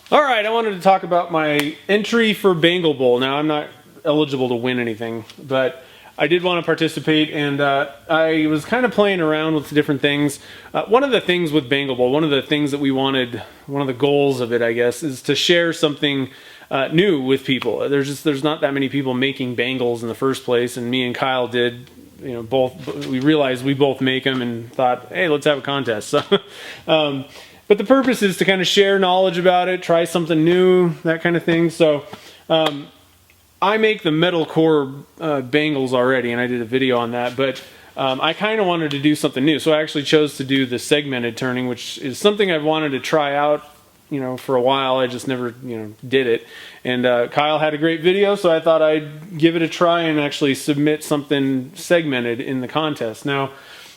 All right, I wanted to talk about my entry for Bangle Bowl. Now, I'm not eligible to win anything, but I did want to participate, and I was kind of playing around with different things. One of the things with Bangle Bowl, one of the things that we wanted, one of the goals of it, I guess, is to share something new with people. There's not that many people making bangles in the first place, and me and Kyle did. You know, both we realized we both make them, and thought, hey, let's have a contest. So. But the purpose is to kind of share knowledge about it, try something new, that kind of thing. So I make the metal core bangles already, and I did a video on that. But I kind of wanted to do something new. So I actually chose to do the segmented turning, which is something I've wanted to try out, you know, for a while. I just never, you know, did it. And Kyle had a great video, so I thought I'd give it a try and actually submit something segmented in the contest. Now,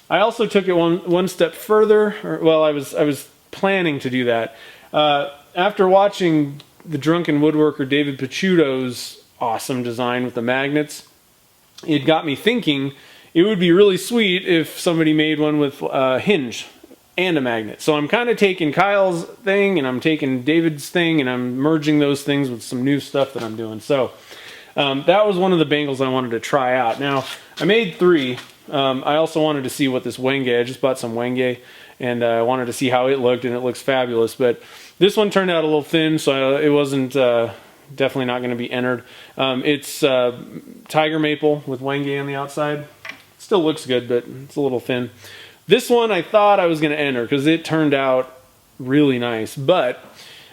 I also took it one step further. Well, I was planning to do that. After watching the drunken woodworker David Picciuto's awesome design with the magnets, it got me thinking it would be really sweet if somebody made one with a hinge and a magnet. So I'm kind of taking Kyle's thing and I'm taking David's thing and I'm merging those things with some new stuff that I'm doing. So that was one of the bangles I wanted to try out. Now, I made 3. I also wanted to see what this wenge, I just bought some wenge, and I wanted to see how it looked, and it looks fabulous. But this one turned out a little thin, so it wasn't definitely not going to be entered. It's tiger maple with wenge on the outside. Still looks good, but it's a little thin. This one I thought I was going to enter because it turned out really nice, but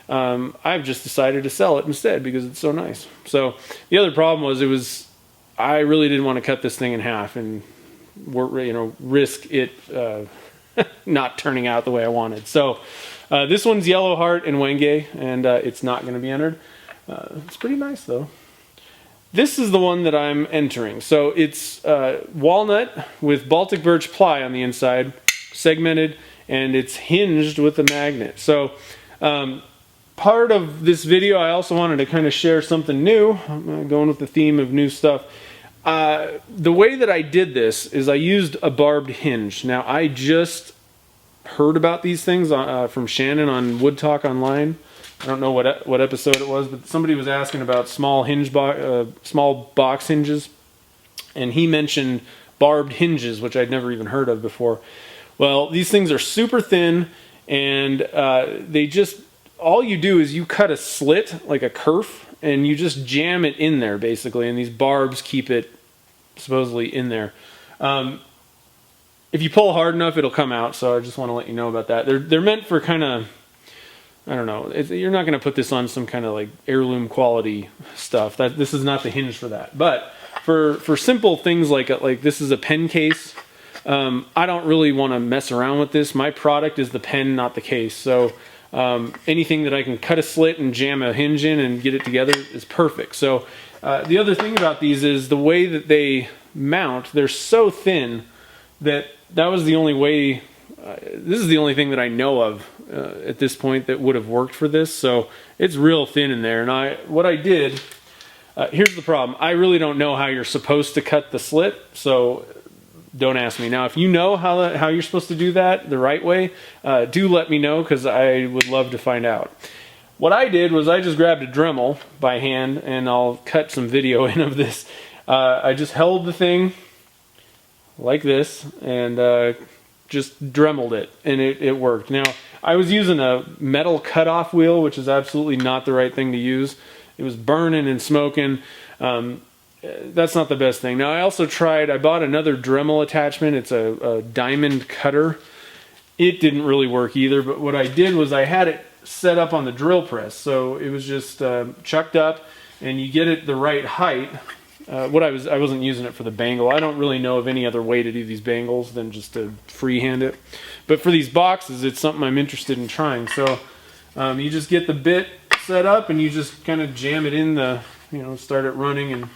I've just decided to sell it instead because it's so nice. So the other problem was I really didn't want to cut this thing in half and risk it not turning out the way I wanted. So this one's yellow heart and wenge, and it's not going to be entered. It's pretty nice though. This is the one that I'm entering. So it's walnut with Baltic birch ply on the inside, segmented, and it's hinged with a magnet. So part of this video, I also wanted to kind of share something new. I'm going with the theme of new stuff. The way that I did this is I used a barbed hinge. Now, I just heard about these things from Shannon on Wood Talk Online. I don't know what episode it was, but somebody was asking about small box hinges, and he mentioned barbed hinges, which I'd never even heard of before. Well, these things are super thin, and all you do is you cut a slit, like a kerf, and you just jam it in there, basically, and these barbs keep it supposedly in there. If you pull hard enough, it'll come out, so I just want to let you know about that. They're meant for kind of, I don't know, you're not going to put this on some kind of like heirloom quality stuff. This is not the hinge for that. But for simple things like this is a pen case, I don't really want to mess around with this. My product is the pen, not the case. So anything that I can cut a slit and jam a hinge in and get it together is perfect. So the other thing about these is the way that they mount. They're so thin that was the only way. This is the only thing that I know of at this point that would have worked for this. So it's real thin in there. And what I did, here's the problem. I really don't know how you're supposed to cut the slit, so don't ask me. Now, if you know how you're supposed to do that the right way, do let me know, because I would love to find out. What I did was I just grabbed a Dremel by hand, and I'll cut some video in of this. I just held the thing like this and just Dremeled it, and it worked. Now, I was using a metal cutoff wheel, which is absolutely not the right thing to use. It was burning and smoking. That's not the best thing. Now, I also I bought another Dremel attachment. It's a diamond cutter. It didn't really work either, but what I did was I had it set up on the drill press. So it was just chucked up, and you get it the right height. I wasn't using it for the bangle. I don't really know of any other way to do these bangles than just to freehand it. But for these boxes, it's something I'm interested in trying. So you just get the bit set up, and you just kind of jam it in start it running and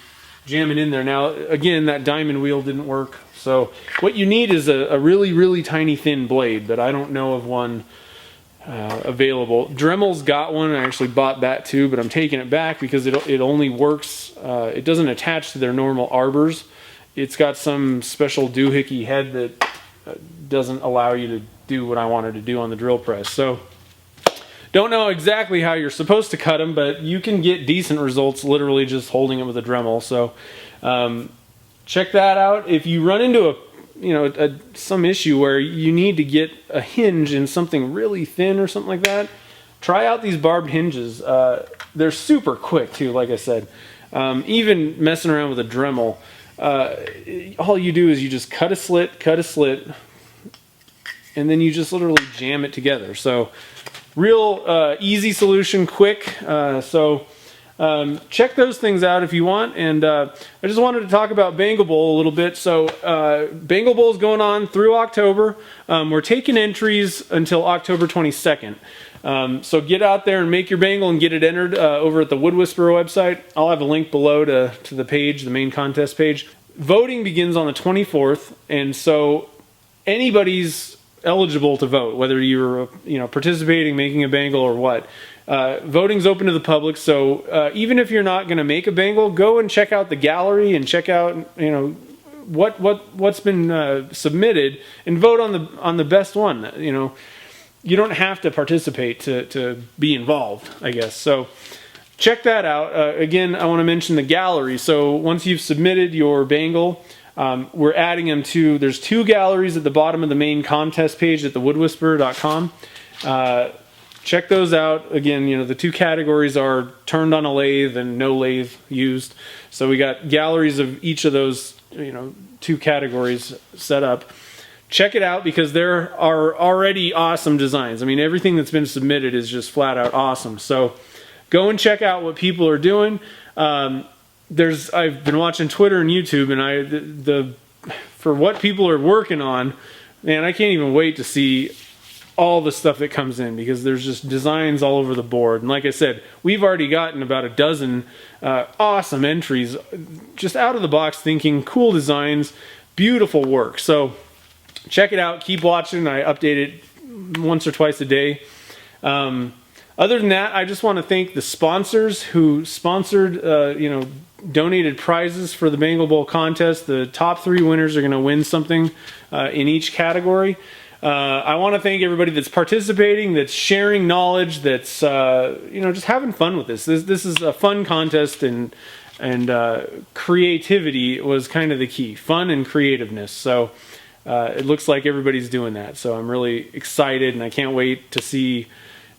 jam it in there. Now, again, that diamond wheel didn't work. So what you need is a really, really tiny thin blade, but I don't know of one available. Dremel's got one. I actually bought that too, but I'm taking it back because it only works. It doesn't attach to their normal arbors. It's got some special doohickey head that doesn't allow you to do what I wanted to do on the drill press. So Don't know exactly how you're supposed to cut them, but you can get decent results literally just holding it with a Dremel. So check that out. If you run into some issue where you need to get a hinge in something really thin or something like that, try out these Barbed Hinges. They're super quick too, like I said. Even messing around with a Dremel, all you do is you just cut a slit, and then you just literally jam it together. So real easy solution, quick. Check those things out if you want. And I just wanted to talk about Bangle Bowl a little bit. So Bangle Bowl is going on through October. We're taking entries until October 22nd. So get out there and make your bangle and get it entered over at the Wood Whisperer website. I'll have a link below to the page, the main contest page. Voting begins on the 24th, and so anybody's eligible to vote, whether you're participating, making a bangle, or what. Voting's open to the public, so even if you're not going to make a bangle, go and check out the gallery and check out what's been submitted and vote on the best one. You don't have to participate to be involved, I guess. So check that out. Again, I want to mention the gallery. So once you've submitted your bangle, we're adding them to, there's 2 galleries at the bottom of the main contest page at thewoodwhisperer.com. Check those out. Again, the 2 categories are turned on a lathe and no lathe used. So we got galleries of each of those 2 categories set up. Check it out because there are already awesome designs. I mean, everything that's been submitted is just flat out awesome. So go and check out what people are doing. I've been watching Twitter and YouTube, and for what people are working on, man, I can't even wait to see all the stuff that comes in, because there's just designs all over the board. And like I said, we've already gotten about a dozen awesome entries, just out of the box thinking, cool designs, beautiful work. So check it out, keep watching. I update it once or twice a day. Other than that, I just want to thank the sponsors who sponsored, donated prizes for the Bangle Bowl contest. The top 3 winners are going to win something in each category. I want to thank everybody that's participating, that's sharing knowledge, that's just having fun with this. This is a fun contest, and creativity was kind of the key. Fun and creativeness. So it looks like everybody's doing that. So I'm really excited, and I can't wait to see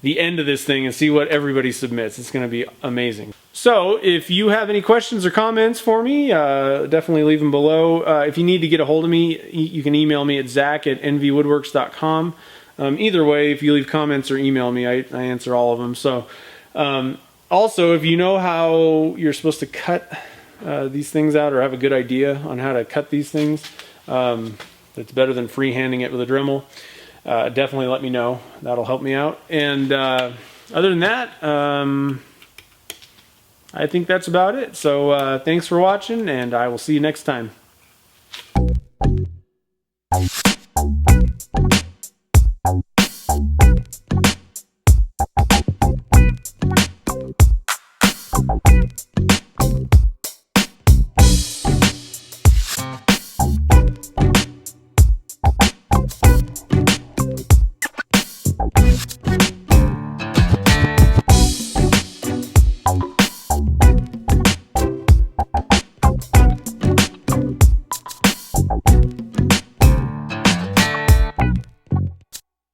the end of this thing and see what everybody submits. It's going to be amazing. So if you have any questions or comments for me, definitely leave them below. If you need to get a hold of me, you can email me at zach@nvwoodworks.com. Either way, if you leave comments or email me, I answer all of them. So also, if you know how you're supposed to cut these things out, or have a good idea on how to cut these things, that's better than freehanding it with a Dremel, definitely let me know. That'll help me out. And other than that, I think that's about it. So thanks for watching, and I will see you next time.